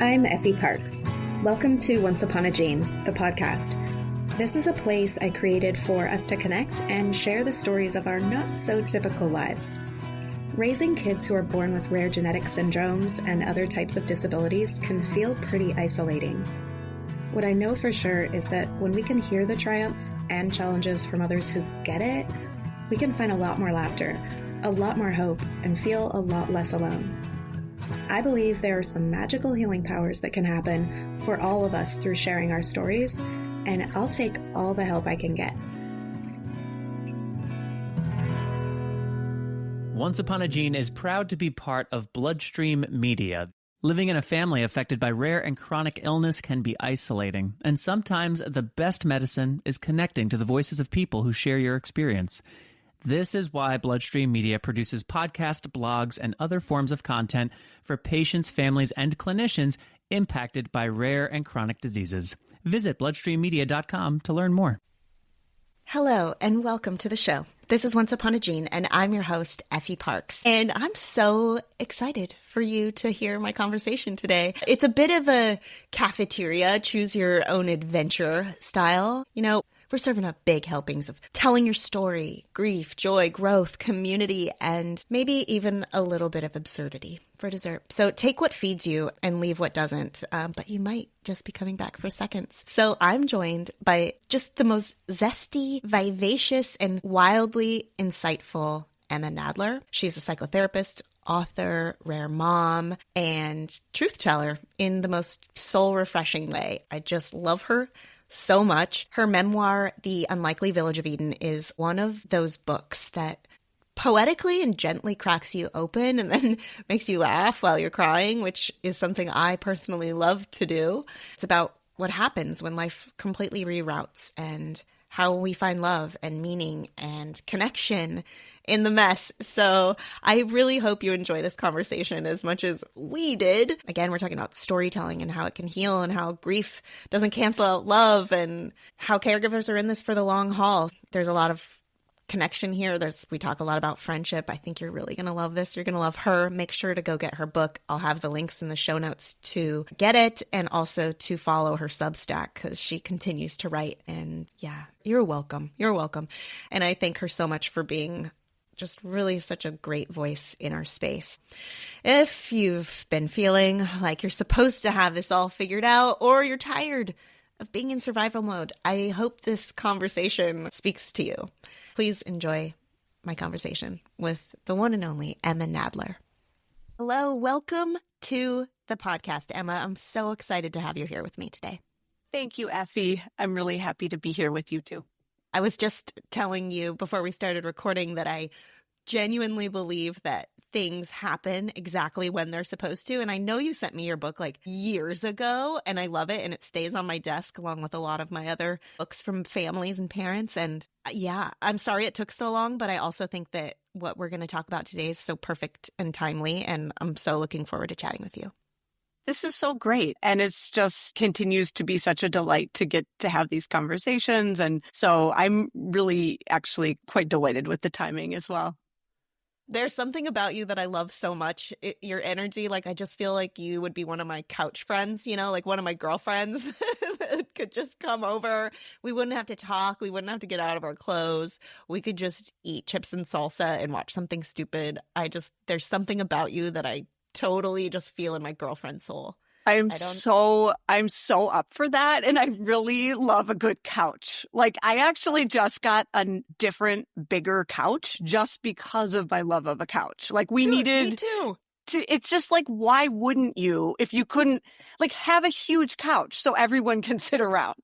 I'm Effie Parks. Welcome to Once Upon a Gene, the podcast. This is a place I created for us to connect and share the stories of our not-so-typical lives. Raising kids who are born with rare genetic syndromes and other types of disabilities can feel pretty isolating. What I know for sure is that when we can hear the triumphs and challenges from others who get it, we can find a lot more laughter, a lot more hope, and feel a lot less alone. I believe there are some magical healing powers that can happen for all of us through sharing our stories, and I'll take all the help I can get. Once Upon a Gene is proud to be part of Bloodstream Media. Living in a family affected by rare and chronic illness can be isolating, and sometimes the best medicine is connecting to the voices of people who share your experience. This is why Bloodstream Media produces podcasts, blogs, and other forms of content for patients, families, and clinicians impacted by rare and chronic diseases. Visit bloodstreammedia.com to learn more. Hello, and welcome to the show. This is Once Upon a Gene, and I'm your host, Effie Parks. And I'm so excited for you to hear my conversation today. It's a bit of a cafeteria, choose your own adventure style. You know, we're serving up big helpings of telling your story, grief, joy, growth, community, and maybe even a little bit of absurdity for dessert. So take what feeds you and leave what doesn't, but you might just be coming back for seconds. So I'm joined by just the most zesty, vivacious, and wildly insightful Emma Nadler. She's a psychotherapist, author, rare mom, and truth teller in the most soul-refreshing way. I just love her so much. Her memoir, The Unlikely Village of Eden, is one of those books that poetically and gently cracks you open and then makes you laugh while you're crying, which is something I personally love to do. It's about what happens when life completely reroutes and how we find love and meaning and connection in the mess. So I really hope you enjoy this conversation as much as we did. Again, we're talking about storytelling and how it can heal and how grief doesn't cancel out love and how caregivers are in this for the long haul. There's a lot of connection here. We talk a lot about friendship. I think you're really going to love this. You're going to love her. Make sure to go get her book. I'll have the links in the show notes to get it and also to follow her Substack because she continues to write. And yeah, you're welcome. You're welcome. And I thank her so much for being just really such a great voice in our space. If you've been feeling like you're supposed to have this all figured out or you're tired of being in survival mode, I hope this conversation speaks to you. Please enjoy my conversation with the one and only Emma Nadler. Hello, welcome to the podcast, Emma. I'm so excited to have you here with me today. Thank you, Effie. I'm really happy to be here with you too. I was just telling you before we started recording that I genuinely believe that things happen exactly when they're supposed to. And I know you sent me your book like years ago, and I love it. And it stays on my desk along with a lot of my other books from families and parents. And yeah, I'm sorry it took so long, but I also think that what we're going to talk about today is so perfect and timely. And I'm so looking forward to chatting with you. This is so great. And it's just continues to be such a delight to get to have these conversations. And so I'm really actually quite delighted with the timing as well. There's something about you that I love so much. Your energy, like I just feel like you would be one of my couch friends, you know, like one of my girlfriends that could just come over. We wouldn't have to talk. We wouldn't have to get out of our clothes. We could just eat chips and salsa and watch something stupid. There's something about you that I totally just feel in my girlfriend soul. I'm so up for that. And I really love a good couch. Like I actually just got a different, bigger couch just because of my love of a couch. Like we needed me too. It's just like, why wouldn't you, if you couldn't like have a huge couch so everyone can sit around?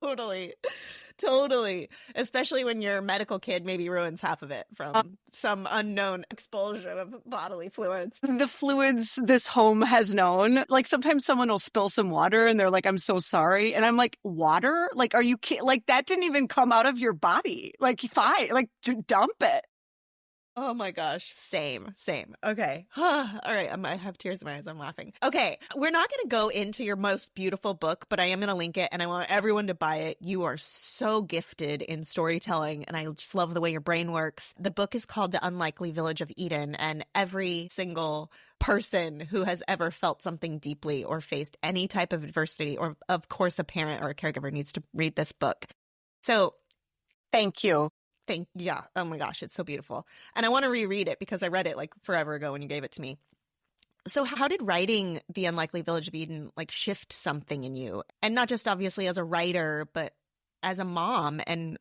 Totally. Especially when your medical kid maybe ruins half of it from some unknown expulsion of bodily fluids. The fluids this home has known. Like sometimes someone will spill some water and they're like, I'm so sorry. And I'm like, water? Like, are you kidding? Like that didn't even come out of your body. Like, fine. Like, dump it. Oh my gosh. Same. Okay. All right. I have tears in my eyes. I'm laughing. Okay. We're not going to go into your most beautiful book, but I am going to link it and I want everyone to buy it. You are so gifted in storytelling and I just love the way your brain works. The book is called The Unlikely Village of Eden, and every single person who has ever felt something deeply or faced any type of adversity, or of course a parent or a caregiver, needs to read this book. So Thank you. yeah. Oh my gosh, it's so beautiful. And I want to reread it because I read it like forever ago when you gave it to me. So how did writing The Unlikely Village of Eden like shift something in you? And not just obviously as a writer, but as a mom and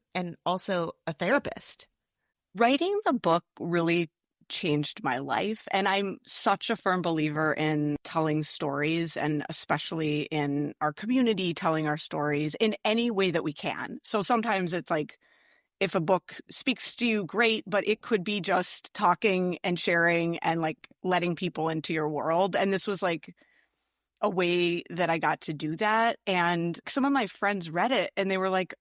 also a therapist. Writing the book really changed my life. And I'm such a firm believer in telling stories, and especially in our community, telling our stories in any way that we can. So sometimes it's like, if a book speaks to you, great, but it could be just talking and sharing and like letting people into your world. And this was like a way that I got to do that. And some of my friends read it and they were like,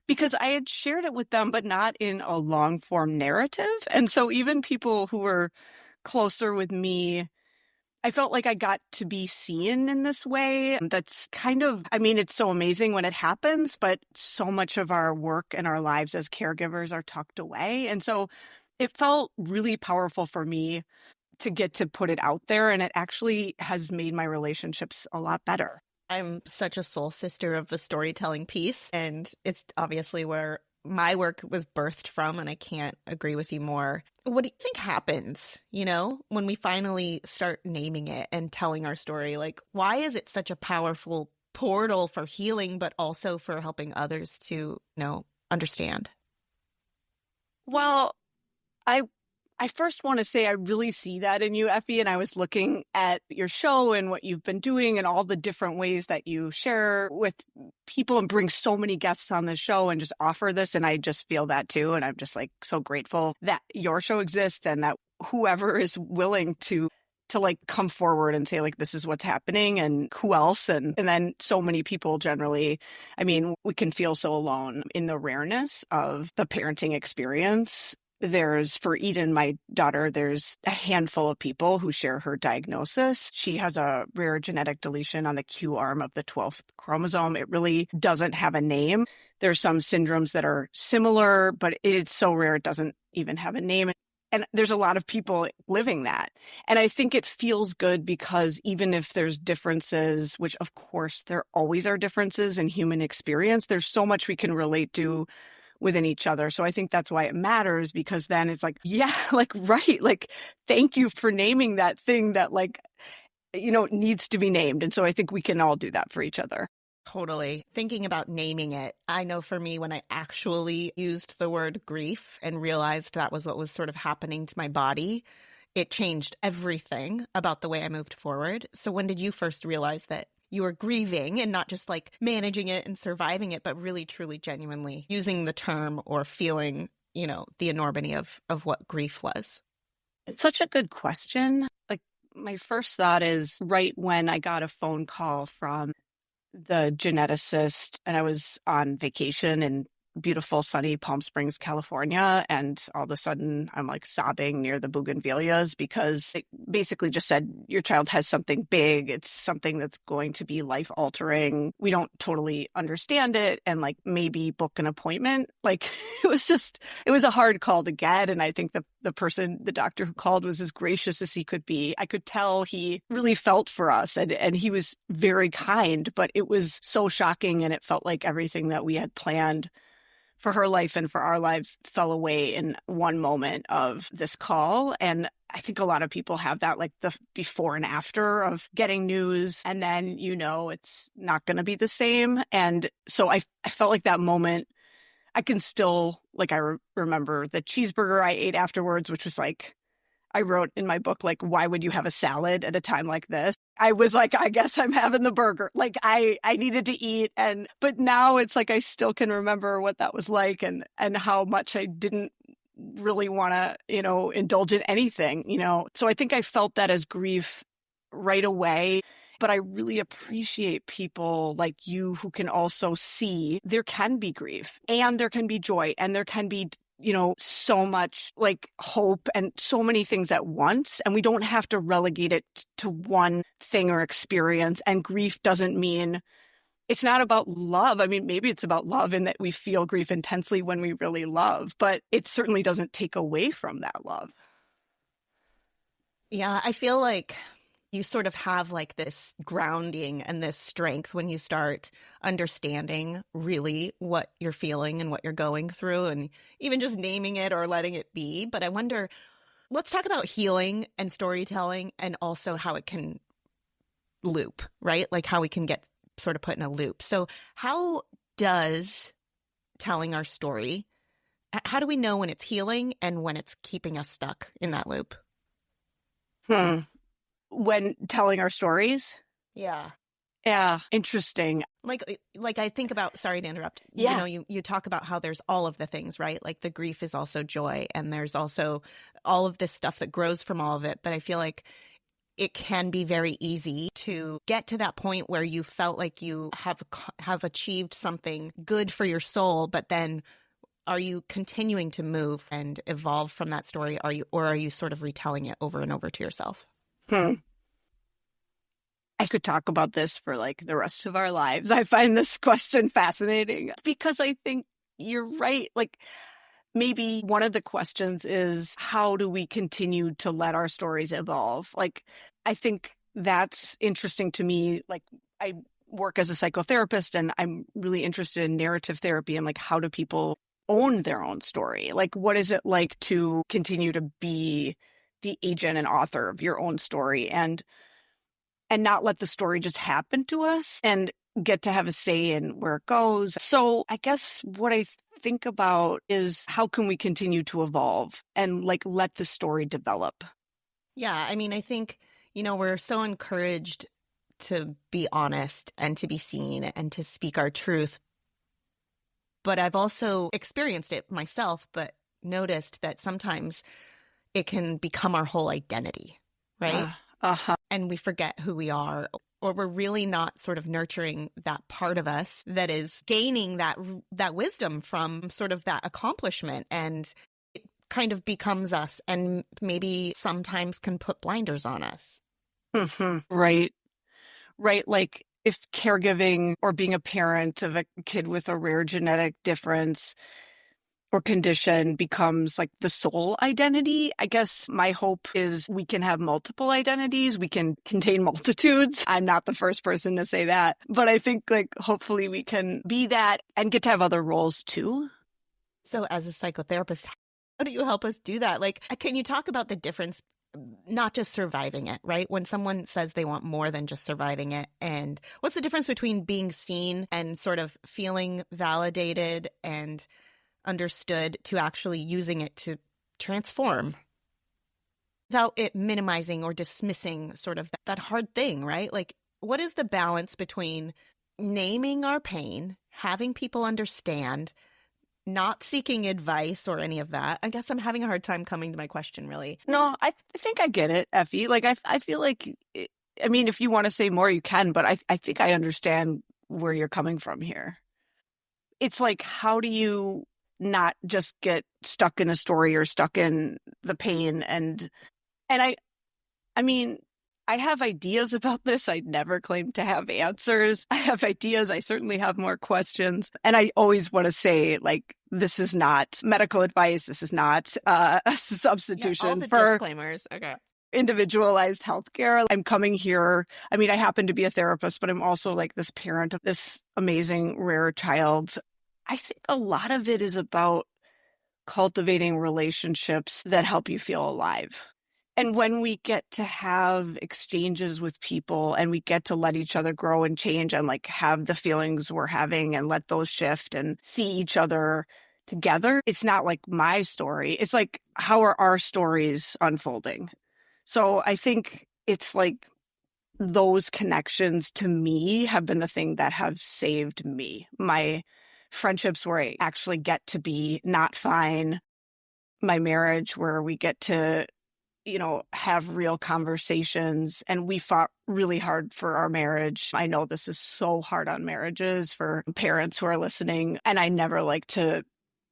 because I had shared it with them, but not in a long form narrative. And so even people who were closer with me, I felt like I got to be seen in this way. That's kind of, I mean, it's so amazing when it happens, but so much of our work and our lives as caregivers are tucked away. And so it felt really powerful for me to get to put it out there. And it actually has made my relationships a lot better. I'm such a soul sister of the storytelling piece. And it's obviously where my work was birthed from, and I can't agree with you more. What do you think happens, when we finally start naming it and telling our story? Like, why is it such a powerful portal for healing, but also for helping others to, understand? Well, I first want to say I really see that in you, Effie, and I was looking at your show and what you've been doing and all the different ways that you share with people and bring so many guests on the show and just offer this. And I just feel that too. And I'm just like so grateful that your show exists and that whoever is willing to like come forward and say like, this is what's happening and who else. And then so many people generally, I mean, we can feel so alone in the rareness of the parenting experience. For Eden, my daughter, there's a handful of people who share her diagnosis. She has a rare genetic deletion on the Q arm of the 12th chromosome. It really doesn't have a name. There's some syndromes that are similar, but it's so rare it doesn't even have a name. And there's a lot of people living that. And I think it feels good because even if there's differences, which of course there always are differences in human experience, there's so much we can relate to within each other. So I think that's why it matters, because then it's like, yeah, like, right. Like, thank you for naming that thing that like, needs to be named. And so I think we can all do that for each other. Totally. Thinking about naming it, I know for me, when I actually used the word grief and realized that was what was sort of happening to my body, it changed everything about the way I moved forward. So when did you first realize that you were grieving and not just like managing it and surviving it, but really, truly, genuinely using the term or feeling, the enormity of what grief was? It's such a good question. Like, my first thought is right when I got a phone call from the geneticist and I was on vacation in beautiful, sunny Palm Springs, California. And all of a sudden I'm like sobbing near the bougainvilleas because it basically just said, your child has something big. It's something that's going to be life altering. We don't totally understand it. And like, maybe book an appointment. Like it was a hard call to get. And I think the doctor who called was as gracious as he could be. I could tell he really felt for us and he was very kind, but it was so shocking. And it felt like everything that we had planned for her life and for our lives fell away in one moment of this call. And I think a lot of people have that, like the before and after of getting news. And then, it's not going to be the same. And so I felt like that moment, I can still, like, I remember the cheeseburger I ate afterwards, which was like, I wrote in my book, like, why would you have a salad at a time like this? I was like, I guess I'm having the burger. Like I needed to eat. But now it's like, I still can remember what that was like and how much I didn't really want to, indulge in anything, So I think I felt that as grief right away. But I really appreciate people like you who can also see there can be grief and there can be joy and there can be so much like hope and so many things at once. And we don't have to relegate it to one thing or experience. And grief doesn't mean it's not about love. I mean, maybe it's about love in that we feel grief intensely when we really love, but it certainly doesn't take away from that love. Yeah, I feel like you sort of have like this grounding and this strength when you start understanding really what you're feeling and what you're going through, and even just naming it or letting it be. But I wonder, let's talk about healing and storytelling and also how it can loop, right? Like how we can get sort of put in a loop. So how does telling our story, how do we know when it's healing and when it's keeping us stuck in that loop? When telling our stories? Yeah. Yeah. Interesting. Like I think about, sorry to interrupt. Yeah. You talk about how there's all of the things, right? Like the grief is also joy, and there's also all of this stuff that grows from all of it. But I feel like it can be very easy to get to that point where you felt like you have achieved something good for your soul, but then are you continuing to move and evolve from that story? Are you sort of retelling it over and over to yourself? I could talk about this for like the rest of our lives. I find this question fascinating because I think you're right. Like maybe one of the questions is, how do we continue to let our stories evolve? Like, I think that's interesting to me. Like, I work as a psychotherapist and I'm really interested in narrative therapy and like, how do people own their own story? Like, what is it like to continue to be the agent and author of your own story and not let the story just happen to us and get to have a say in where it goes? So I guess what I think about is, how can we continue to evolve and like let the story develop? Yeah, I mean, I think, we're so encouraged to be honest and to be seen and to speak our truth. But I've also experienced it myself, but noticed that sometimes it can become our whole identity, right? And we forget who we are, or we're really not sort of nurturing that part of us that is gaining that wisdom from sort of that accomplishment. And it kind of becomes us, and maybe sometimes can put blinders on us. Right. Like if caregiving or being a parent of a kid with a rare genetic difference or condition becomes like the sole identity, I guess my hope is we can have multiple identities. We can contain multitudes. I'm not the first person to say that, but I think like hopefully we can be that and get to have other roles too. So as a psychotherapist, how do you help us do that? Like, can you talk about the difference, not just surviving it, right? When someone says they want more than just surviving it, and what's the difference between being seen and sort of feeling validated and understood to actually using it to transform without it minimizing or dismissing sort of that hard thing, right? Like, what is the balance between naming our pain, having people understand, not seeking advice or any of that? I guess I'm having a hard time coming to my question, really. No, I think I get it, Effie. Like, I feel like, I mean, if you want to say more, you can, but I think I understand where you're coming from here. It's like, how do you not just get stuck in a story or stuck in the pain? And I mean, I have ideas about this. I never claim to have answers. I have ideas. I certainly have more questions. And I always want to say, like, this is not medical advice. This is not a substitution all the for disclaimers. Okay. Individualized healthcare. I'm coming here. I mean, I happen to be a therapist, but I'm also like this parent of this amazing rare child. I think a lot of it is about cultivating relationships that help you feel alive. And when we get to have exchanges with people and we get to let each other grow and change and like have the feelings we're having and let those shift and see each other together, it's not like my story. It's like, how are our stories unfolding? So I think it's like those connections to me have been the thing that have saved me. My friendships where I actually get to be not fine. My marriage where we get to, have real conversations. And we fought really hard for our marriage. I know this is so hard on marriages for parents who are listening. And I never like to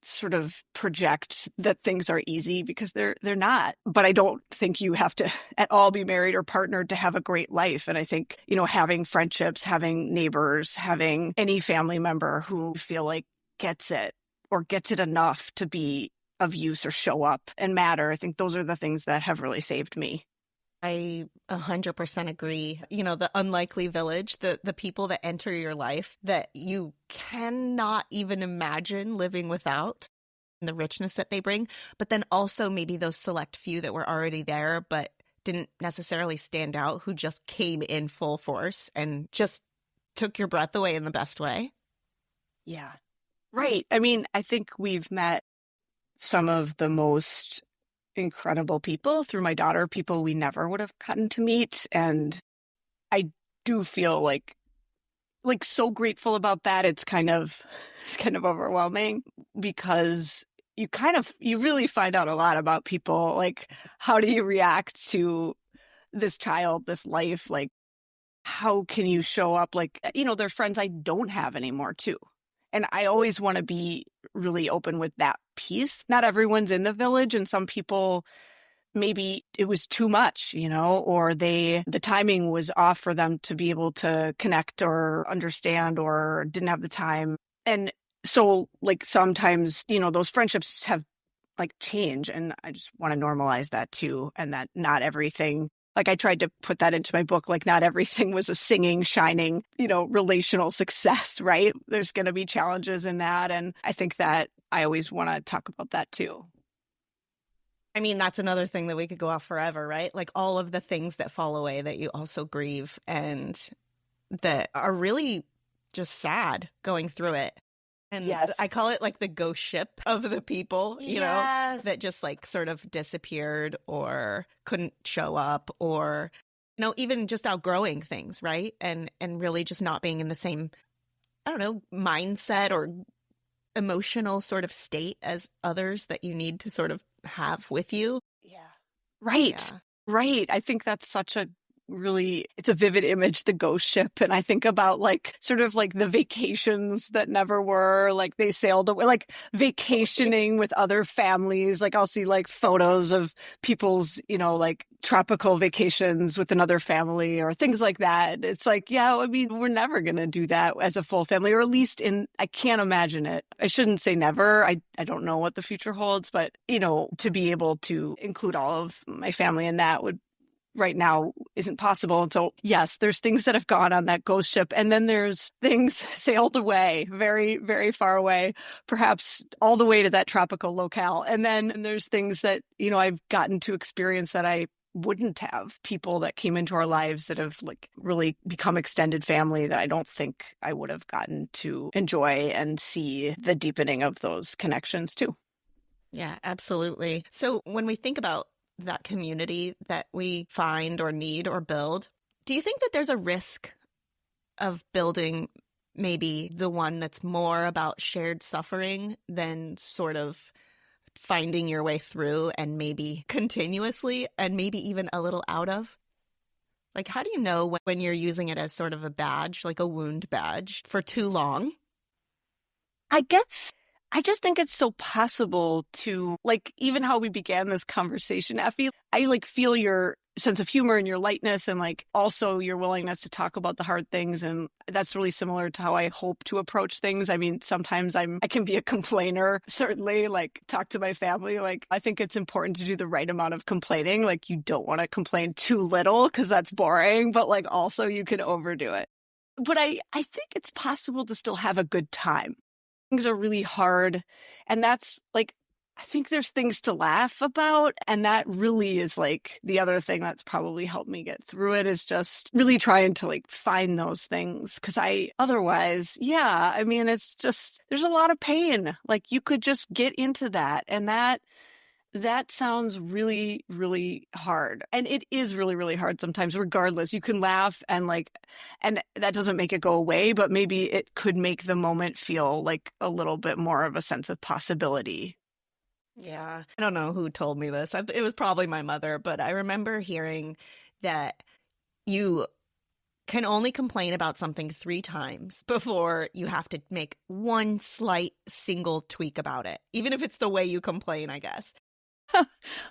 sort of project that things are easy because they're not. But I don't think you have to at all be married or partnered to have a great life. And I think, having friendships, having neighbors, having any family member who feel like gets it or gets it enough to be of use or show up and matter, I think those are the things that have really saved me. I 100% agree. The unlikely village, the people that enter your life that you cannot even imagine living without, and the richness that they bring, but then also maybe those select few that were already there but didn't necessarily stand out, who just came in full force and just took your breath away in the best way. Yeah. Right. I mean, I think we've met some of the most incredible people through my daughter, people we never would have gotten to meet. And I do feel like so grateful about that. It's kind of overwhelming because you really find out a lot about people. Like, how do you react to this child, this life? Like, how can you show up? Like, they're friends I don't have anymore too. And I always want to be really open with that piece. Not everyone's in the village, and some people, maybe it was too much, or the timing was off for them to be able to connect or understand, or didn't have the time. And so sometimes, those friendships have change, and I just want to normalize that too. And that not everything, I tried to put that into my book, not everything was a singing, shining, relational success, right? There's going to be challenges in that. And I think that I always want to talk about that too. I mean, that's another thing that we could go off forever, right? All of the things that fall away that you also grieve and that are really just sad going through it. And yes. I call it the ghost ship of the people, yes. That just sort of disappeared or couldn't show up, or, even just outgrowing things, right? And really just not being in the same, I don't know, mindset or emotional sort of state as others that you need to sort of have with you. Yeah. Right. Yeah. Right. I think that's such a it's a vivid image, the ghost ship. And I think about sort of the vacations that never were, they sailed away, vacationing with other families. I'll see photos of people's, tropical vacations with another family or things like that. It's yeah, I mean, we're never going to do that as a full family, or at least I can't imagine it. I shouldn't say never. I don't know what the future holds, but, to be able to include all of my family in that right now isn't possible. And so, yes, there's things that have gone on that ghost ship. And then there's things sailed away, very, very far away, perhaps all the way to that tropical locale. And then there's things that, I've gotten to experience that I wouldn't have. People that came into our lives that have really become extended family that I don't think I would have gotten to enjoy and see the deepening of those connections too. Yeah, absolutely. So when we think about that community that we find or need or build, do you think that there's a risk of building maybe the one that's more about shared suffering than sort of finding your way through and maybe continuously and maybe even a little out of? How do you know when you're using it as sort of a badge, a wound badge, for too long? I guess I just think it's so possible to, even how we began this conversation, Effie, I feel your sense of humor and your lightness and also your willingness to talk about the hard things. And that's really similar to how I hope to approach things. I mean, sometimes I can be a complainer, certainly, talk to my family. I think it's important to do the right amount of complaining. You don't want to complain too little because that's boring, but also you can overdo it. But I think it's possible to still have a good time. Things are really hard. And that's I think there's things to laugh about. And that really is the other thing that's probably helped me get through it, is just really trying to find those things. Cause otherwise, yeah, I mean, it's just, there's a lot of pain. You could just get into that. And that sounds really, really hard. And it is really, really hard sometimes, regardless. You can laugh and and that doesn't make it go away, but maybe it could make the moment feel a little bit more of a sense of possibility. Yeah. I don't know who told me this. It was probably my mother, but I remember hearing that you can only complain about something 3 times before you have to make one slight single tweak about it, even if it's the way you complain, I guess.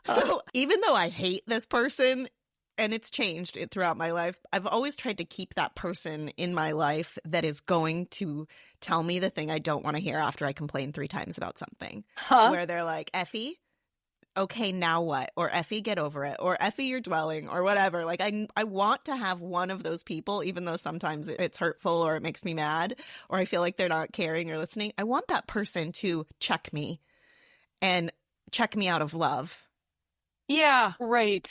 So even though I hate this person, and it's changed throughout my life, I've always tried to keep that person in my life that is going to tell me the thing I don't want to hear after I complain 3 times about something. Where they're like, Effie, okay, now what? Or Effie, get over it. Or Effie, you're dwelling, or whatever. Like, I want to have one of those people, even though sometimes it's hurtful or it makes me mad, or I feel like they're not caring or listening. I want that person to check me and check me out of love. Yeah, right.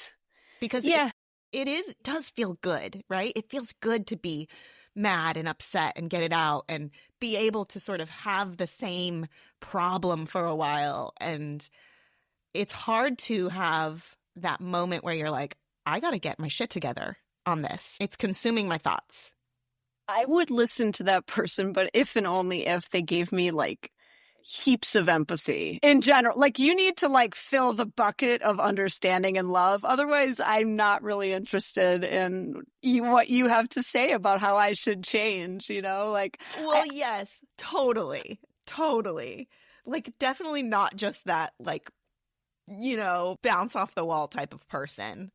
Because it does feel good, right? It feels good to be mad and upset and get it out and be able to sort of have the same problem for a while. And it's hard to have that moment where you're like, I got to get my shit together on this. It's consuming my thoughts. I would listen to that person, but if and only if they gave me like heaps of empathy in general. Like, you need to like fill the bucket of understanding and love. Otherwise, I'm not really interested in what you have to say about how I should change, you know? Like, well, yes, totally. Like, definitely not just that, like, you know, bounce off the wall type of person.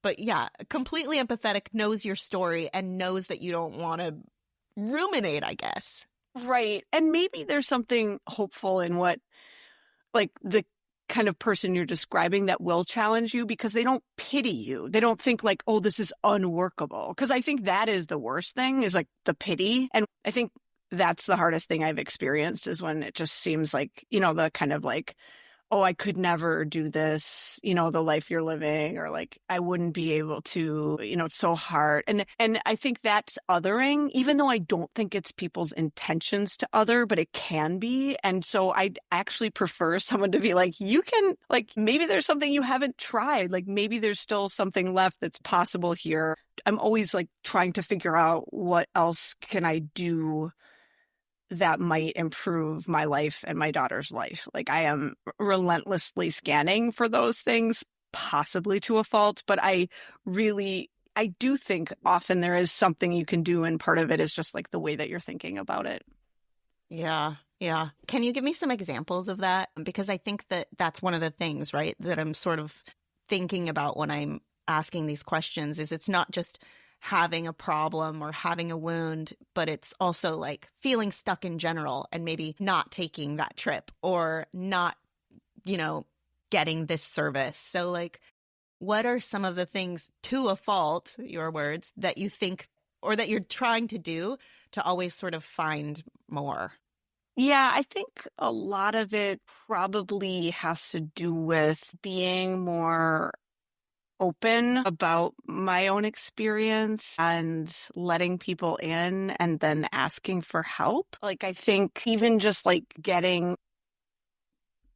But yeah, completely empathetic, knows your story and knows that you don't want to ruminate, I guess. Right. And maybe there's something hopeful in what, like, the kind of person you're describing that will challenge you, because they don't pity you. They don't think like, oh, this is unworkable. Because I think that is the worst thing, is like the pity. And I think that's the hardest thing I've experienced, is when it just seems like, you know, the kind of like, oh, I could never do this, you know, the life you're living, or like, I wouldn't be able to, you know, it's so hard. And I think that's othering, even though I don't think it's people's intentions to other, but it can be. And so I actually prefer someone to be like, you can, like, maybe there's something you haven't tried. Like, maybe there's still something left that's possible here. I'm always like trying to figure out what else can I do that might improve my life and my daughter's life. Like, I am relentlessly scanning for those things, possibly to a fault, but I do think often there is something you can do, and part of it is just like the way that you're thinking about it. Yeah. Can you give me some examples of that? Because I think that that's one of the things, right, that I'm sort of thinking about when I'm asking these questions, is it's not just having a problem or having a wound, but it's also like feeling stuck in general and maybe not taking that trip or not, you know, getting this service. So like, what are some of the things, to a fault, your words, that you think or that you're trying to do to always sort of find more? Yeah, I think a lot of it probably has to do with being more open about my own experience and letting people in, and then asking for help. Like, I think even just like getting,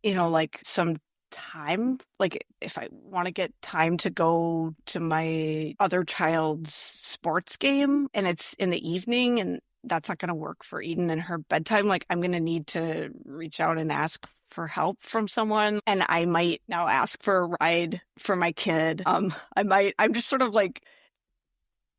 you know, like some time, like if I want to get time to go to my other child's sports game and it's in the evening and that's not going to work for Eden and her bedtime, like I'm going to need to reach out and ask for help from someone. And I might now ask for a ride for my kid. I'm just sort of like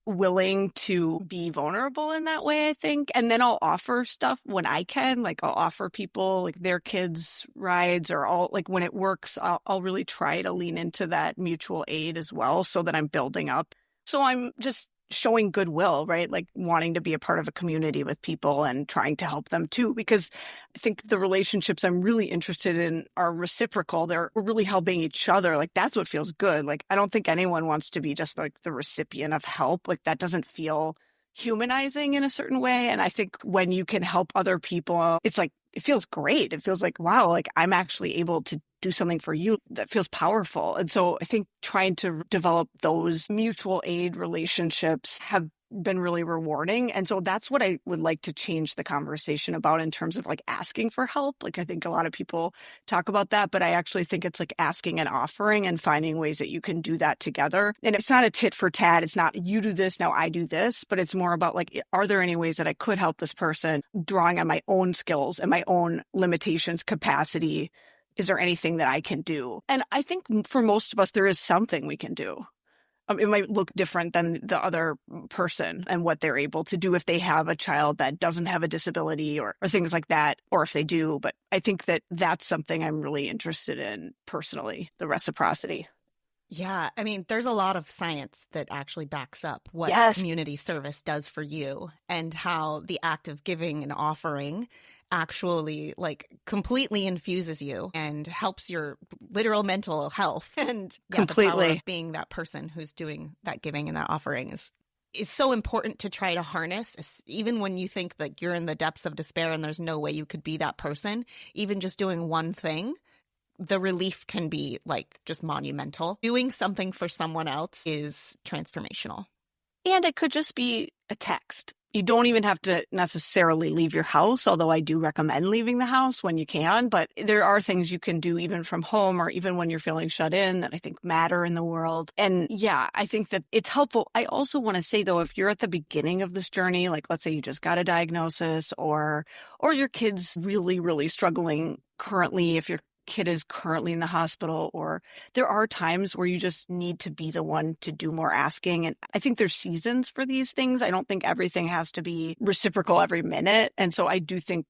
willing to be vulnerable in that way, I think. And then I'll offer stuff when I can, like I'll offer people like their kids rides, or I'll like when it works, I'll really try to lean into that mutual aid as well, so that I'm building up. So I'm just showing goodwill, right? Like wanting to be a part of a community with people and trying to help them too, because I think the relationships I'm really interested in are reciprocal. We're really helping each other. Like that's what feels good. Like I don't think anyone wants to be just like the recipient of help. Like that doesn't feel humanizing in a certain way. And I think when you can help other people, it's like, it feels great. It feels like, wow, like I'm actually able to do something for you that feels powerful. And so I think trying to develop those mutual aid relationships have been really rewarding. And so that's what I would like to change the conversation about in terms of like asking for help. Like I think a lot of people talk about that, but I actually think it's like asking and offering and finding ways that you can do that together. And it's not a tit for tat. It's not you do this, now I do this, but it's more about like, are there any ways that I could help this person, drawing on my own skills and my own limitations, capacity? Is there anything that I can do? And I think for most of us, there is something we can do. it might look different than the other person and what they're able to do if they have a child that doesn't have a disability or things like that, or if they do. But I think that that's something I'm really interested in personally, the reciprocity. Yeah. I mean, there's a lot of science that actually backs up what community service does for you and how the act of giving and offering actually like completely infuses you and helps your literal mental health. And completely. The power of being that person who's doing that giving and that offering is so important to try to harness, even when you think that you're in the depths of despair and there's no way you could be that person. Even just doing one thing, the relief can be like just monumental. Doing something for someone else is transformational. And it could just be a text. You don't even have to necessarily leave your house, although I do recommend leaving the house when you can. But there are things you can do even from home or even when you're feeling shut in that I think matter in the world. And yeah, I think that it's helpful. I also want to say, though, if you're at the beginning of this journey, like let's say you just got a diagnosis or your kid's really, really struggling currently, if your kid is currently in the hospital, or there are times where you just need to be the one to do more asking. And I think there's seasons for these things. I don't think everything has to be reciprocal every minute. And so I do think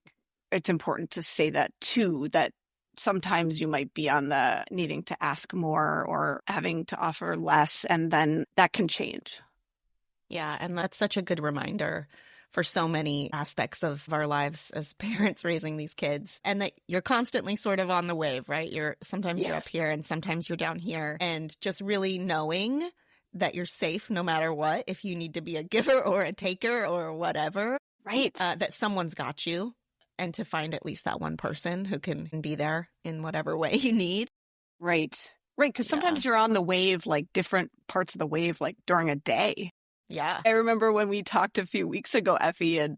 it's important to say that too, that sometimes you might be on the needing to ask more or having to offer less, and then that can change. Yeah. And that's such a good reminder for so many aspects of our lives as parents raising these kids, and that you're constantly sort of on the wave, right? Sometimes you're up here and sometimes you're down here, and just really knowing that you're safe no matter what, if you need to be a giver or a taker or whatever, right? That someone's got you, and to find at least that one person who can be there in whatever way you need. Right. Because sometimes you're on the wave, like different parts of the wave, like during a day. Yeah. I remember when we talked a few weeks ago, Effie, and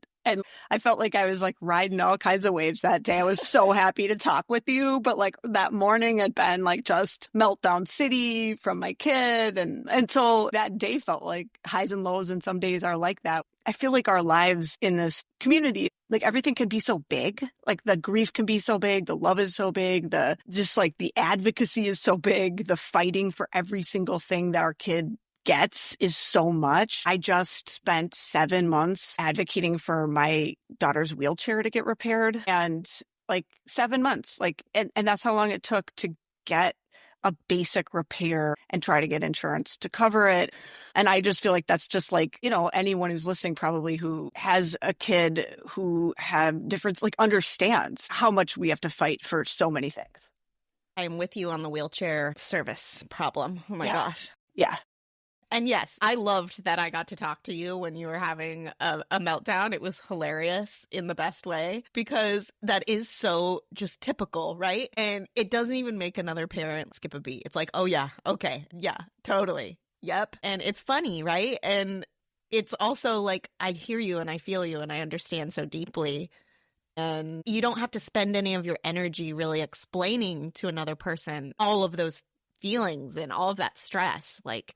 I felt like I was like riding all kinds of waves that day. I was so happy to talk with you, but like that morning had been like just meltdown city from my kid. And so that day felt like highs and lows, and some days are like that. I feel like our lives in this community, like everything can be so big. Like the grief can be so big, the love is so big, the advocacy is so big, the fighting for every single thing that our kid gets is so much. I just spent 7 months advocating for my daughter's wheelchair to get repaired, and like 7 months, and that's how long it took to get a basic repair and try to get insurance to cover it. And I just feel like that's just like, anyone who's listening probably who has a kid who have different, like understands how much we have to fight for so many things. I'm with you on the wheelchair service problem. Oh my gosh. Yeah. And yes, I loved that I got to talk to you when you were having a meltdown. It was hilarious in the best way, because that is so just typical, right? And it doesn't even make another parent skip a beat. It's like, oh yeah, okay, yeah, totally, yep. And it's funny, right? And it's also like, I hear you and I feel you and I understand so deeply. And you don't have to spend any of your energy really explaining to another person all of those feelings and all of that stress. Like,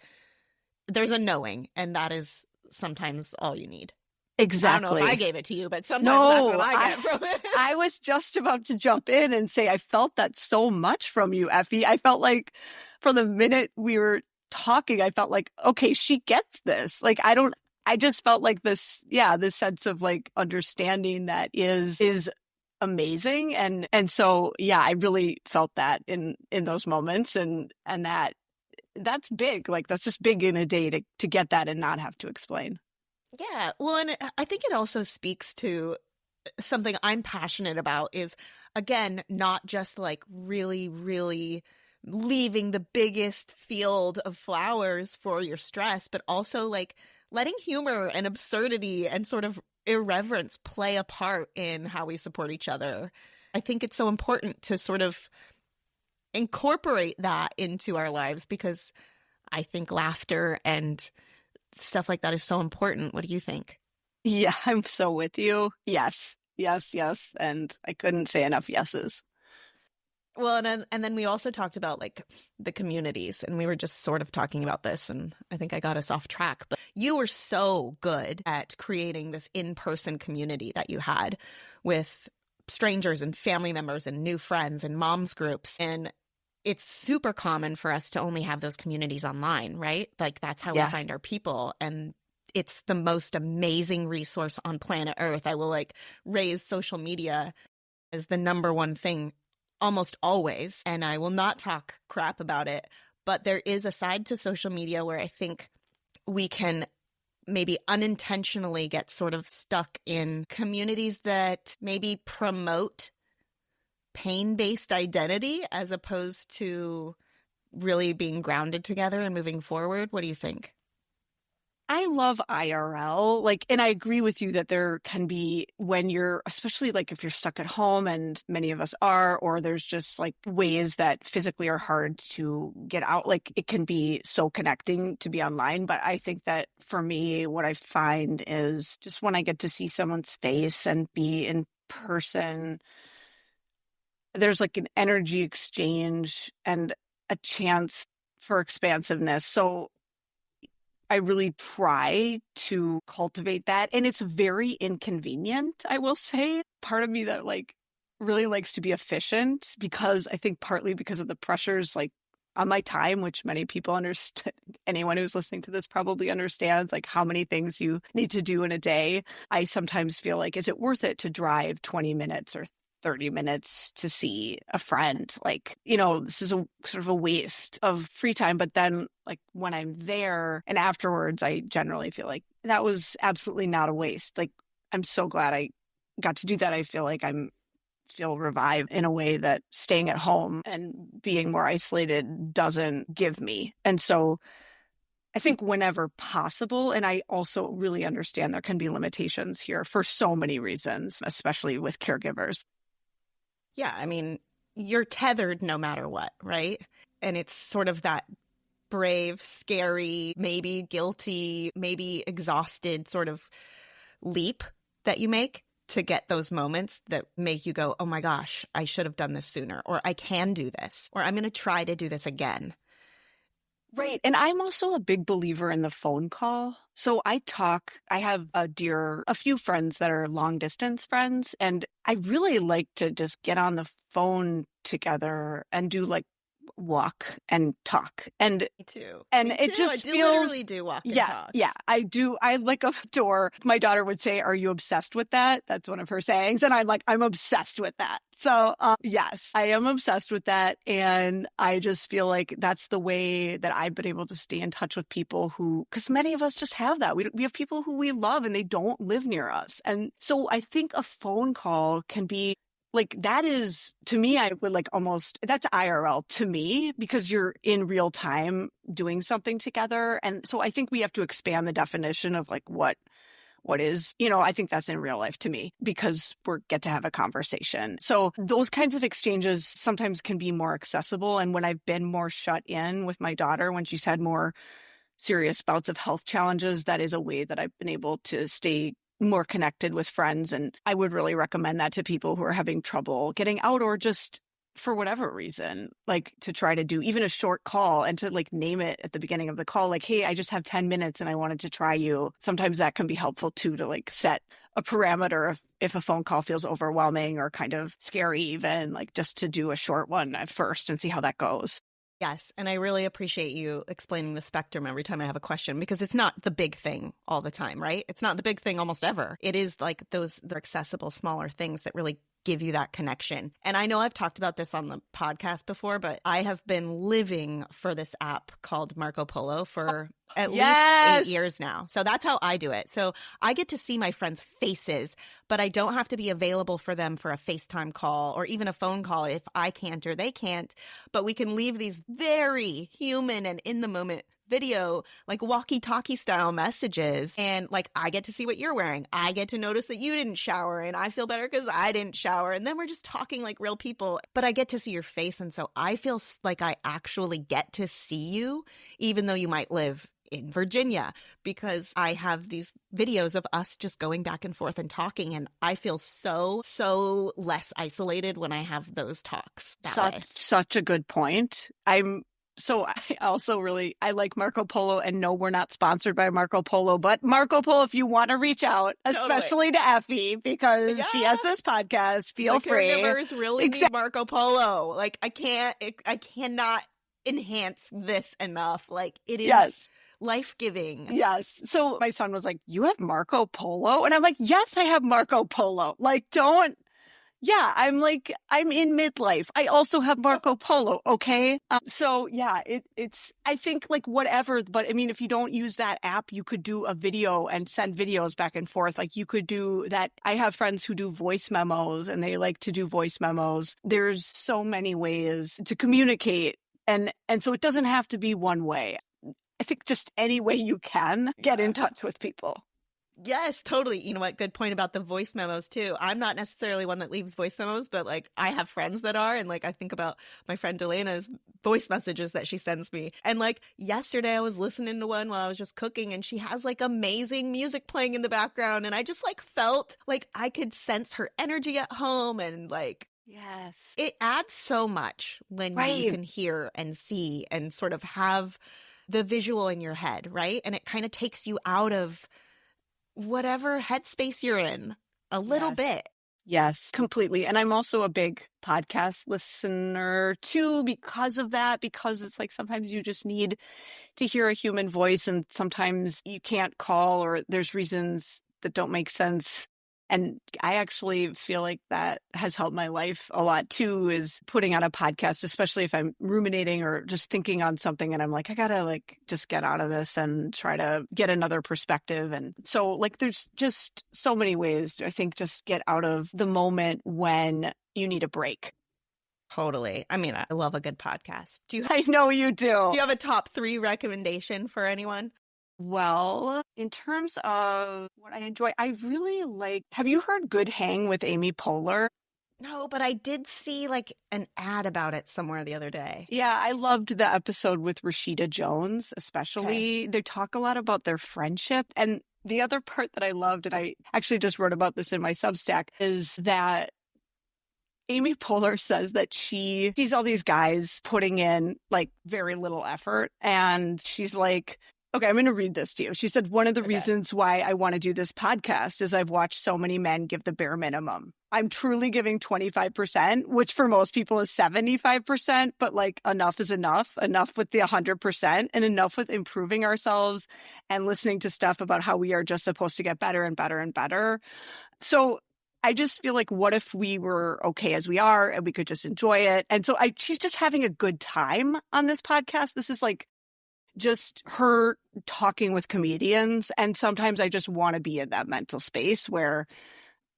there's a knowing, and that is sometimes all you need. Exactly. I don't know if I gave it to you, but sometimes that's what I get from it. I was just about to jump in and say I felt that so much from you, Effie. I felt like from the minute we were talking, I felt like, okay, she gets this. Like, I just felt like this sense of like understanding that is amazing. And so, yeah, I really felt that in those moments, and that's big. Like, that's just big in a day to get that and not have to explain. Yeah. Well, and I think it also speaks to something I'm passionate about is, again, not just like really, really leaving the biggest field of flowers for your stress, but also like letting humor and absurdity and sort of irreverence play a part in how we support each other. I think it's so important to sort of incorporate that into our lives, because I think laughter and stuff like that is so important. What do you think? Yeah, I'm so with you. Yes. And I couldn't say enough yeses. Well, and then we also talked about like the communities, and we were just sort of talking about this, and I think I got us off track, but you were so good at creating this in-person community that you had with strangers and family members and new friends and moms groups. And it's super common for us to only have those communities online, right? Like that's how Yes. we find our people. And it's the most amazing resource on planet Earth. I will like raise social media as the number one thing almost always, and I will not talk crap about it. But there is a side to social media where I think we can maybe unintentionally get sort of stuck in communities that maybe promote pain-based identity as opposed to really being grounded together and moving forward. What do you think? I love IRL. Like, and I agree with you that there can be when you're, especially like if you're stuck at home, and many of us are, or there's just like ways that physically are hard to get out. Like it can be so connecting to be online. But I think that for me, what I find is just when I get to see someone's face and be in person, there's like an energy exchange and a chance for expansiveness. So I really try to cultivate that. And it's very inconvenient, I will say. Part of me that like really likes to be efficient because I think partly because of the pressures like on my time, which many people understand. Anyone who's listening to this probably understands like how many things you need to do in a day. I sometimes feel like, is it worth it to drive 20 minutes or 30 minutes to see a friend? Like, you know, this is a sort of a waste of free time. But then like when I'm there and afterwards, I generally feel like that was absolutely not a waste. Like, I'm so glad I got to do that. I feel like feel revived in a way that staying at home and being more isolated doesn't give me. And so I think whenever possible, and I also really understand there can be limitations here for so many reasons, especially with caregivers. Yeah, I mean, you're tethered no matter what, right? And it's sort of that brave, scary, maybe guilty, maybe exhausted sort of leap that you make to get those moments that make you go, oh my gosh, I should have done this sooner, or I can do this, or I'm going to try to do this again. Right. And I'm also a big believer in the phone call. So I have a few friends that are long distance friends, and I really like to just get on the phone together and do like walk and talk. And Me too. And Me it too. just I feels literally do walk and talk. Yeah, I do. I like adore. My daughter would say, "Are you obsessed with that?" That's one of her sayings, and I'm like, I'm obsessed with that. So yes, I am obsessed with that, and I just feel like that's the way that I've been able to stay in touch with people because many of us just have that. We have people who we love, and they don't live near us, and so I think a phone call can be. Like that is, to me, I would like that's IRL to me because you're in real time doing something together. And so I think we have to expand the definition of like what is, I think that's in real life to me because we get to have a conversation. So those kinds of exchanges sometimes can be more accessible. And when I've been more shut in with my daughter, when she's had more serious bouts of health challenges, that is a way that I've been able to stay more connected with friends. And I would really recommend that to people who are having trouble getting out or just for whatever reason, like to try to do even a short call and to like name it at the beginning of the call, like, hey, I just have 10 minutes and I wanted to try you. Sometimes that can be helpful too, to like set a parameter if a phone call feels overwhelming or kind of scary, even like just to do a short one at first and see how that goes. Yes. And I really appreciate you explaining the spectrum every time I have a question, because it's not the big thing all the time, right? It's not the big thing almost ever. It is like they're accessible, smaller things that really give you that connection. And I know I've talked about this on the podcast before, but I have been living for this app called Marco Polo for at least 8 years now. So that's how I do it. So I get to see my friends' faces, but I don't have to be available for them for a FaceTime call or even a phone call if I can't or they can't. But we can leave these very human and in the moment video, like walkie-talkie style messages. And like, I get to see what you're wearing. I get to notice that you didn't shower and I feel better because I didn't shower. And then we're just talking like real people, but I get to see your face. And so I feel like I actually get to see you, even though you might live in Virginia, because I have these videos of us just going back and forth and talking. And I feel so less isolated when I have those talks that way. Such a good point. I'm So I like Marco Polo, and no, we're not sponsored by Marco Polo, but Marco Polo, if you want to reach out, especially to Effie, because she has this podcast, feel free. Caregivers really need Marco Polo. Like I cannot enhance this enough. Like it is life-giving. Yes. So my son was like, "You have Marco Polo?" And I'm like, "Yes, I have Marco Polo." Like, don't. Yeah, I'm in midlife. I also have Marco Polo, okay? It's, I think like whatever, but I mean, if you don't use that app, you could do a video and send videos back and forth. Like you could do that. I have friends who do voice memos and they like to do voice memos. There's so many ways to communicate. And so it doesn't have to be one way. I think just any way you can get in touch with people. Yes, totally. You know what? Good point about the voice memos too. I'm not necessarily one that leaves voice memos, but like I have friends that are, and like I think about my friend Delena's voice messages that she sends me. And like yesterday I was listening to one while I was just cooking, and she has like amazing music playing in the background, and I just like felt like I could sense her energy at home, and like yes, it adds so much when you can hear and see and sort of have the visual in your head, right? And it kind of takes you out of whatever headspace you're in a little bit. Yes, completely. And I'm also a big podcast listener too because of that, because it's like sometimes you just need to hear a human voice and sometimes you can't call or there's reasons that don't make sense. And I actually feel like that has helped my life a lot too, is putting on a podcast, especially if I'm ruminating or just thinking on something and I'm like, I gotta like just get out of this and try to get another perspective. And so like there's just so many ways to, I think, just get out of the moment when you need a break. Totally. I mean, I love a good podcast. I know you do. Do you have a top 3 recommendation for anyone? Well, in terms of what I enjoy, I really like, have you heard Good Hang with Amy Poehler? No, but I did see like an ad about it somewhere the other day. Yeah, I loved the episode with Rashida Jones, especially. Okay. They talk a lot about their friendship. And the other part that I loved, and I actually just wrote about this in my Substack, is that Amy Poehler says that she sees all these guys putting in like very little effort. And she's like, okay, I'm going to read this to you. She said, one of the reasons why I want to do this podcast is I've watched so many men give the bare minimum. I'm truly giving 25%, which for most people is 75%, but like enough is enough with the 100% and enough with improving ourselves and listening to stuff about how we are just supposed to get better and better and better. So I just feel like, what if we were okay as we are and we could just enjoy it? And so she's just having a good time on this podcast. This is like just her talking with comedians. And sometimes I just want to be in that mental space where,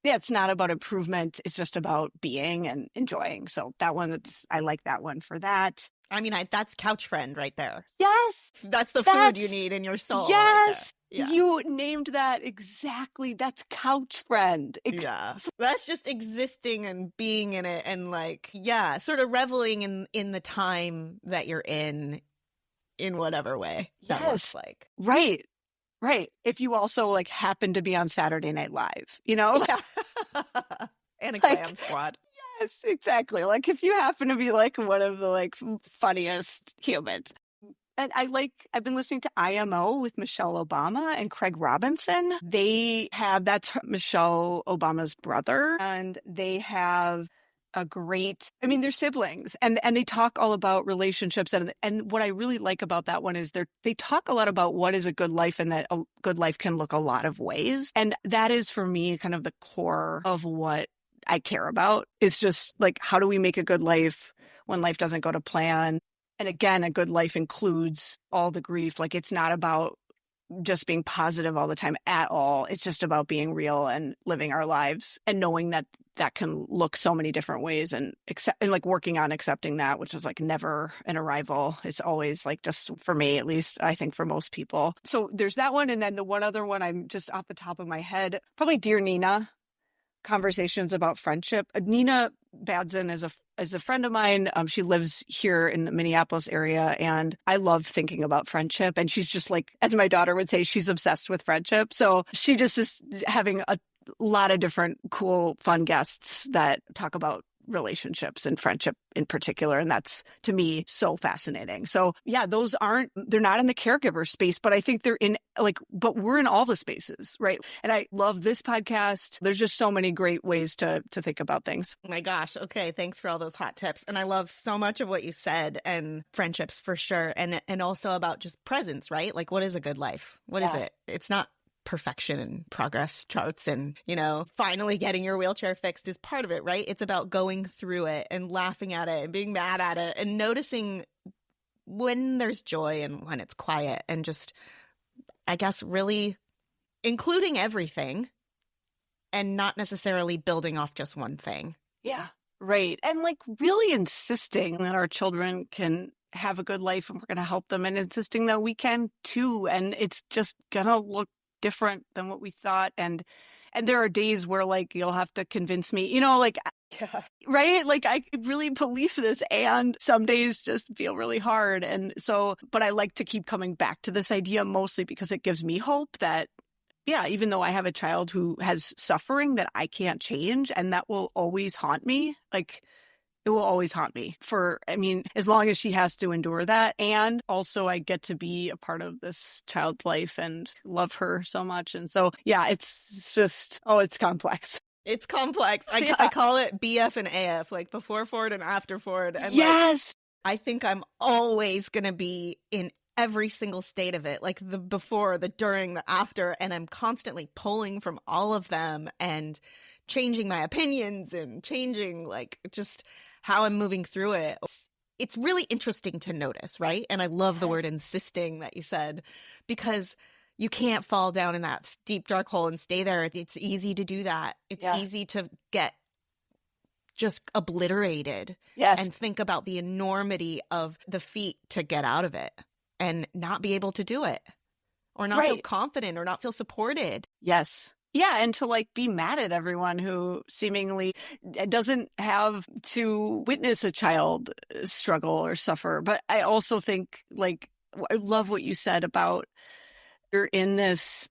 yeah, it's not about improvement. It's just about being and enjoying. So that one, I like that one for that. I mean, that's couch friend right there. Yes. That's the food you need in your soul. Yes. Right there. Yeah. You named that exactly. That's couch friend. Yeah. That's just existing and being in it and like, yeah, sort of reveling in the time that you're in whatever way that looks like. Right. Right. If you also like happen to be on Saturday Night Live, you know? Yeah. And a glam squad. Yes, exactly. Like if you happen to be like one of the like funniest humans. And I've been listening to IMO with Michelle Obama and Craig Robinson. That's Michelle Obama's brother, and they have they're siblings and they talk all about relationships. And what I really like about that one is they talk a lot about what is a good life and that a good life can look a lot of ways. And that is for me kind of the core of what I care about, is just like, how do we make a good life when life doesn't go to plan? And again, a good life includes all the grief. Like it's not about just being positive all the time at all. It's just about being real and living our lives and knowing that can look so many different ways and like working on accepting that, which is like never an arrival. It's always like, just for me, at least, I think for most people. So there's that one. And then the one other one, I'm just off the top of my head, probably Dear Nina, conversations about friendship. Nina Badzin is a friend of mine. She lives here in the Minneapolis area, and I love thinking about friendship. And she's just like, as my daughter would say, she's obsessed with friendship. So she just is having a lot of different cool, fun guests that talk about relationships and friendship in particular. And that's, to me, so fascinating. So yeah, they're not in the caregiver space, but I think they're in but we're in all the spaces, right? And I love this podcast. There's just so many great ways to think about things. Oh my gosh. Okay. Thanks for all those hot tips. And I love so much of what you said, and friendships for sure. And also about just presence, right? Like, what is a good life? What is it? It's not perfection and progress charts and, finally getting your wheelchair fixed is part of it, right? It's about going through it and laughing at it and being mad at it and noticing when there's joy and when it's quiet, and just, I guess, really including everything and not necessarily building off just one thing. Yeah, right. And really insisting that our children can have a good life and we're going to help them, and insisting that we can too. And it's just going to look different than what we thought. And there are days where you'll have to convince me, right? I could really believe this, and some days just feel really hard. And so, but I like to keep coming back to this idea mostly because it gives me hope that, yeah, even though I have a child who has suffering that I can't change, and that will always haunt me, it will always haunt me as long as she has to endure that. And also I get to be a part of this child's life and love her so much. And so, yeah, it's just, it's complex. It's complex. I call it BF and AF, before Ford and after Ford. And yes. I think I'm always going to be in every single state of it, the before, the during, the after. And I'm constantly pulling from all of them and changing my opinions and changing just how I'm moving through it. It's really interesting to notice, right? And I love the word insisting that you said, because you can't fall down in that deep, dark hole and stay there. It's easy to do that. It's easy to get just obliterated and think about the enormity of the feat to get out of it and not be able to do it, or not feel confident, or not feel supported. Yes. Yeah, and to be mad at everyone who seemingly doesn't have to witness a child struggle or suffer. But I also think, I love what you said about you're in this,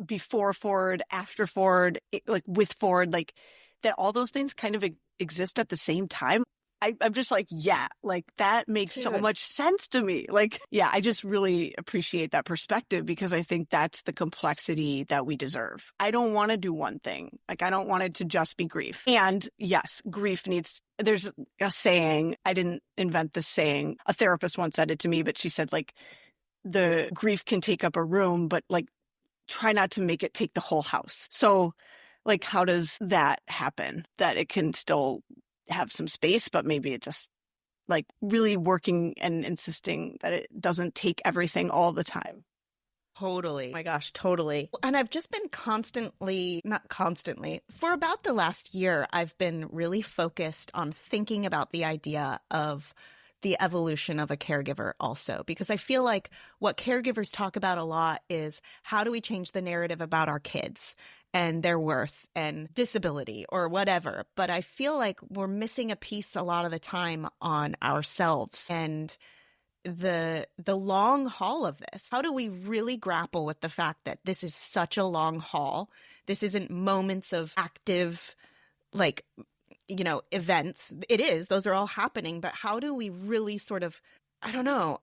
before Ford, after Ford, with Ford, that all those things kind of exist at the same time. I'm just that makes so much sense to me. I just really appreciate that perspective, because I think that's the complexity that we deserve. I don't want to do one thing. I don't want it to just be grief. And yes, grief there's a saying, I didn't invent this saying. A therapist once said it to me, but she said, the grief can take up a room, but try not to make it take the whole house. So how does that happen? That it can still have some space, but maybe it just really working and insisting that it doesn't take everything all the time. Totally. Oh my gosh, totally. And I've just been not constantly, for about the last year, I've been really focused on thinking about the idea of the evolution of a caregiver also, because I feel like what caregivers talk about a lot is how do we change the narrative about our kids and their worth and disability or whatever. But I feel like we're missing a piece a lot of the time on ourselves and the long haul of this. How do we really grapple with the fact that this is such a long haul? This isn't moments of active, events. It is. Those are all happening. But how do we really sort of,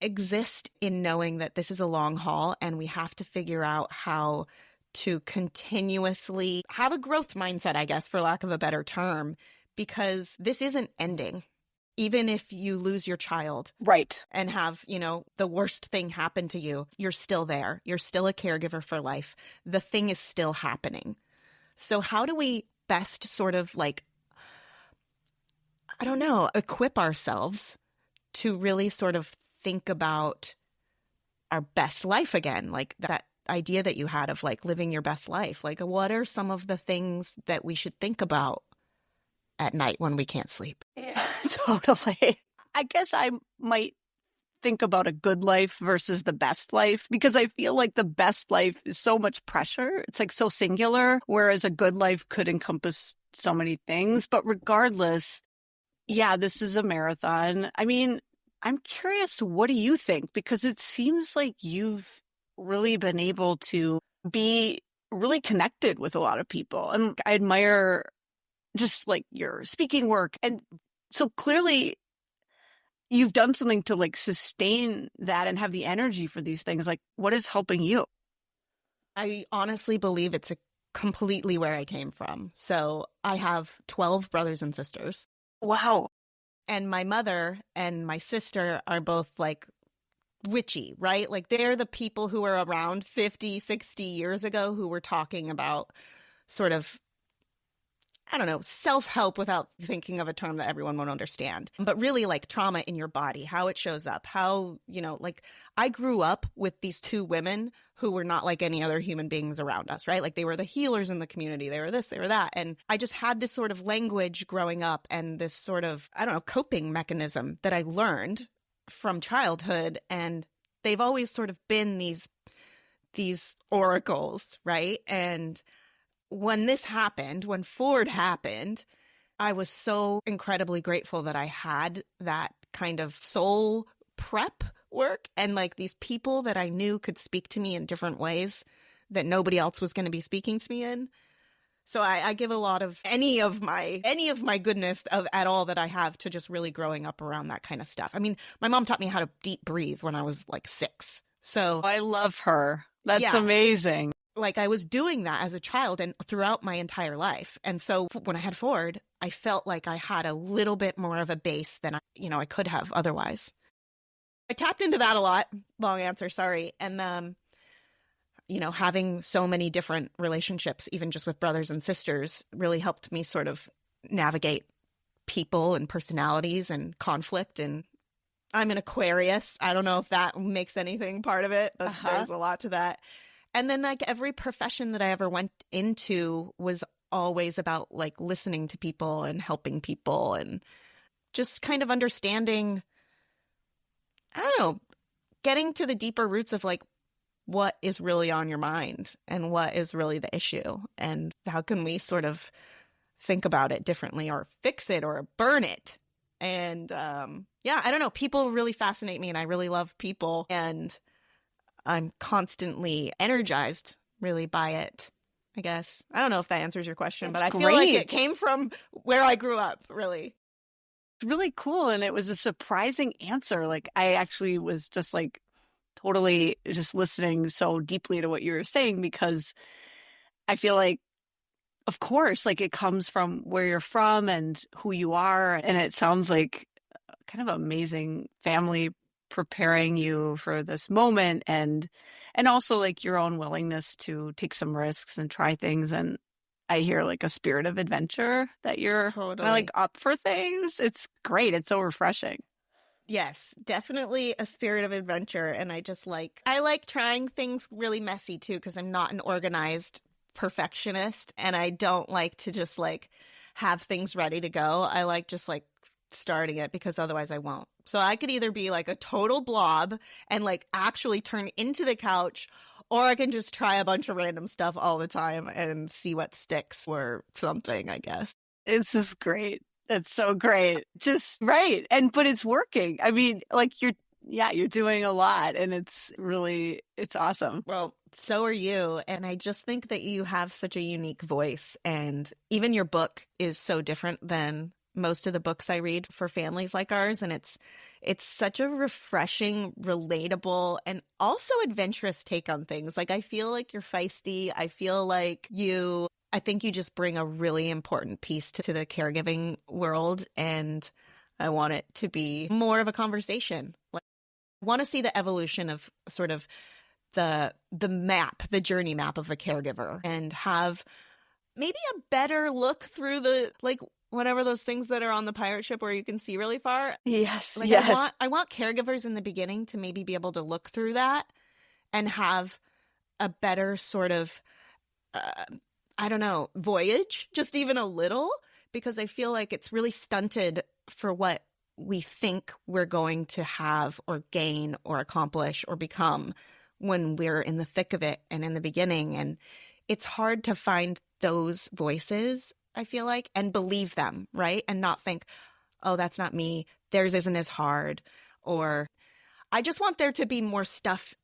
exist in knowing that this is a long haul, and we have to figure out how to continuously have a growth mindset, I guess, for lack of a better term, because this isn't ending. Even if you lose your child, right, and have, the worst thing happen to you, you're still there. You're still a caregiver for life. The thing is still happening. So how do we best sort of equip ourselves to really sort of think about our best life again, that idea that you had of living your best life? What are some of the things that we should think about at night when we can't sleep? Yeah, totally. I guess I might think about a good life versus the best life, because I feel like the best life is so much pressure. It's so singular, whereas a good life could encompass so many things. But regardless, yeah, this is a marathon. I'm curious, what do you think? Because it seems like you've really been able to be really connected with a lot of people. And I admire just like your speaking work. And so clearly you've done something to like sustain that and have the energy for these things. Like, what is helping you? I honestly believe it's completely where I came from. So I have 12 brothers and sisters. Wow. And my mother and my sister are both like witchy, right? Like they're the people who were around 50, 60 years ago who were talking about sort of, I don't know, self-help without thinking of a term that everyone won't understand, but really like trauma in your body, how it shows up, how, like I grew up with these two women who were not like any other human beings around us, right? Like they were the healers in the community. They were this, they were that. And I just had this sort of language growing up and this sort of, I don't know, coping mechanism that I learned from childhood. And they've always sort of been these oracles, right? And when this happened, when Ford happened, I was so incredibly grateful that I had that kind of soul prep work and like these people that I knew could speak to me in different ways that nobody else was going to be speaking to me in. So I give a lot of any of my goodness at all that I have to just really growing up around that kind of stuff. I mean, my mom taught me how to deep breathe when I was like 6. So I love her. That's amazing. Like I was doing that as a child and throughout my entire life. And so when I had Ford, I felt like I had a little bit more of a base than I could have otherwise. I tapped into that a lot. Long answer, sorry. And having so many different relationships, even just with brothers and sisters, really helped me sort of navigate people and personalities and conflict. And I'm an Aquarius. I don't know if that makes anything part of it, but there's a lot to that. And then like every profession that I ever went into was always about like listening to people and helping people and just kind of understanding, I don't know, getting to the deeper roots of like what is really on your mind and what is really the issue and how can we sort of think about it differently or fix it or burn it. And I don't know, people really fascinate me and I really love people and I'm constantly energized really by it, I guess. I don't know if that answers your question, but I feel like it came from where I grew up, really. It's really cool. And it was a surprising answer. Like I actually was just like totally just listening so deeply to what you were saying because I feel like, of course, like it comes from where you're from and who you are. And it sounds like kind of amazing family preparing you for this moment and also like your own willingness to take some risks and try things. And I hear like a spirit of adventure that you're totally like up for things. It's great. It's so refreshing. Yes, definitely a spirit of adventure. And I like trying things really messy too, because I'm not an organized perfectionist and I don't like to just like have things ready to go. I like just like starting it because otherwise I won't. So I could either be like a total blob and like actually turn into the couch, or I can just try a bunch of random stuff all the time and see what sticks or something, I guess. It's just great. It's so great. Just right. But it's working. I mean, like you're doing a lot and it's awesome. Well, so are you. And I just think that you have such a unique voice and even your book is so different than most of the books I read for families like ours. And it's such a refreshing, relatable, and also adventurous take on things. Like, I feel like you're feisty. I feel like I think you just bring a really important piece to the caregiving world. And I want it to be more of a conversation. Like, I want to see the evolution of sort of the journey map of a caregiver and have maybe a better look through the, like, whatever those things that are on the pirate ship where you can see really far. Yes, like, yes. I want caregivers in the beginning to maybe be able to look through that and have a better sort of, I don't know, voyage, just even a little, because I feel like it's really stunted for what we think we're going to have or gain or accomplish or become when we're in the thick of it and in the beginning. And it's hard to find those voices, I feel like, and believe them, right? And not think, oh, that's not me. Theirs isn't as hard. Or I just want there to be more stuff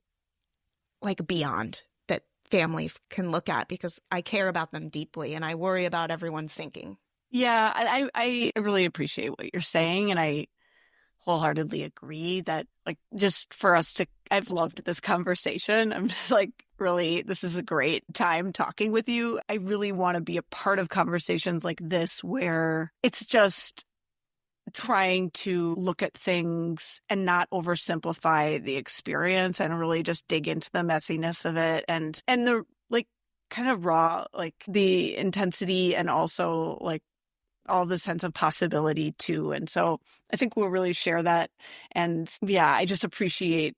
like beyond that families can look at because I care about them deeply and I worry about everyone's thinking. Yeah, I really appreciate what you're saying. And I wholeheartedly agree that, like, just for us to, I've loved this conversation. I'm just like, really, this is a great time talking with you. I really want to be a part of conversations like this where it's just trying to look at things and not oversimplify the experience and really just dig into the messiness of it and the, like, kind of raw, like the intensity and also like all the sense of possibility too. And so I think we'll really share that. And yeah, I just appreciate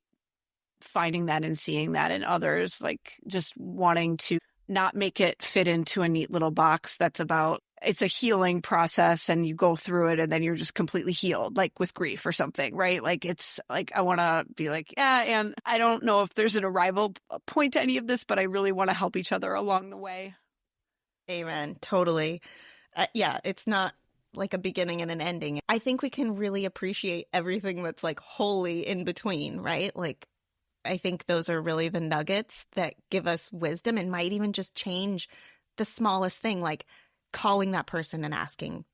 finding that and seeing that in others, like just wanting to not make it fit into a neat little box that's about, it's a healing process and you go through it and then you're just completely healed, like with grief or something, right? Like, it's like, I want to be like, yeah, and I don't know if there's an arrival point to any of this, but I really want to help each other along the way. Amen. Totally. Yeah, it's not like a beginning and an ending. I think we can really appreciate everything that's like wholly in between, right? Like, I think those are really the nuggets that give us wisdom and might even just change the smallest thing, like calling that person and asking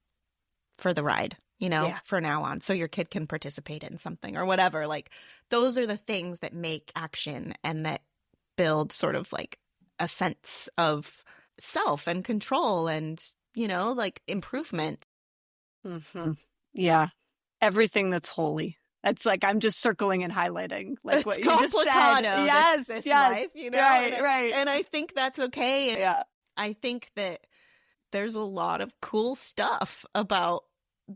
for the ride, for now on, so your kid can participate in something or whatever. Like, those are the things that make action and that build sort of like a sense of self and control and, like improvement. Mm-hmm. Yeah. Everything that's holy. It's like, I'm just circling and highlighting like it's what you just said. Yes, this life, Right. And I think that's okay. Yeah. I think that there's a lot of cool stuff about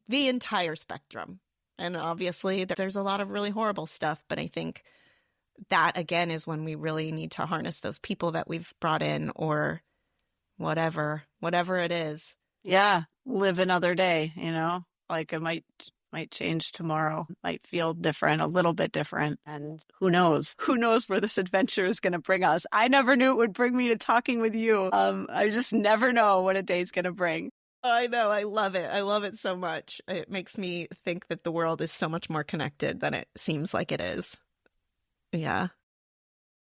the entire spectrum. And obviously there's a lot of really horrible stuff. But I think that, again, is when we really need to harness those people that we've brought in or whatever it is. Yeah. Live another day, like it might change tomorrow, might feel different, a little bit different. And who knows where this adventure is going to bring us. I never knew it would bring me to talking with you. I just never know what a day's going to bring. I know. I love it. I love it so much. It makes me think that the world is so much more connected than it seems like it is. Yeah.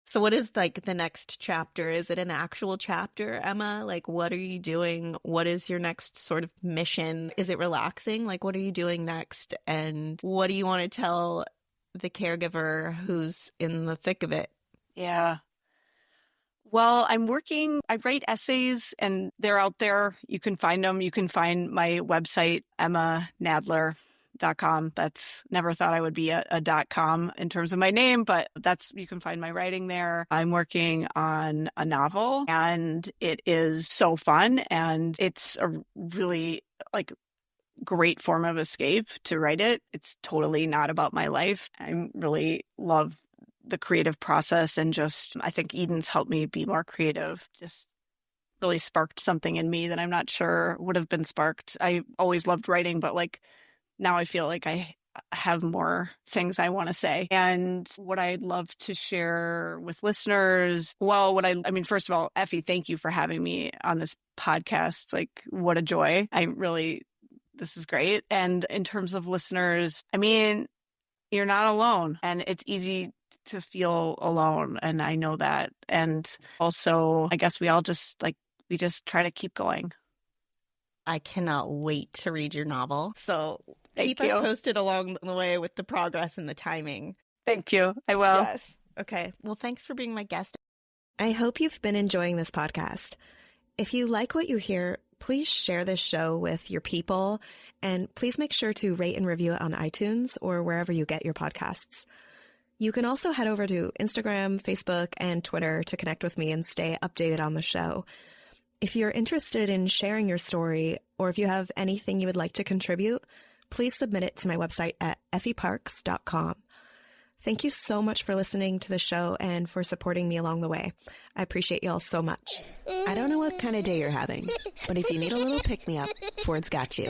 So what is like the next chapter? Is it an actual chapter, Emma? Like, what are you doing? What is your next sort of mission? Is it relaxing? Like, what are you doing next? And what do you want to tell the caregiver who's in the thick of it? Yeah. Well, I write essays and they're out there. You can find them. You can find my website, emmanadler.com. That's, never thought I would be a .com in terms of my name, but you can find my writing there. I'm working on a novel and it is so fun and it's a really like great form of escape to write it. It's totally not about my life. I really love the creative process and just, I think Eden's helped me be more creative. Just really sparked something in me that I'm not sure would have been sparked. I always loved writing, but like, now I feel like I have more things I want to say. And what I'd love to share with listeners, first of all, Effie, thank you for having me on this podcast. Like, what a joy. This is great. And in terms of listeners, you're not alone and it's easy to feel alone. And I know that. And also, I guess we just try to keep going. I cannot wait to read your novel. So keep us posted along the way with the progress and the timing. Thank you. I will. Yes. Okay. Well, thanks for being my guest. I hope you've been enjoying this podcast. If you like what you hear, please share this show with your people and please make sure to rate and review it on iTunes or wherever you get your podcasts. You can also head over to Instagram, Facebook, and Twitter to connect with me and stay updated on the show. If you're interested in sharing your story, or if you have anything you would like to contribute, please submit it to my website at effieparks.com. Thank you so much for listening to the show and for supporting me along the way. I appreciate y'all so much. I don't know what kind of day you're having, but if you need a little pick-me-up, Ford's got you.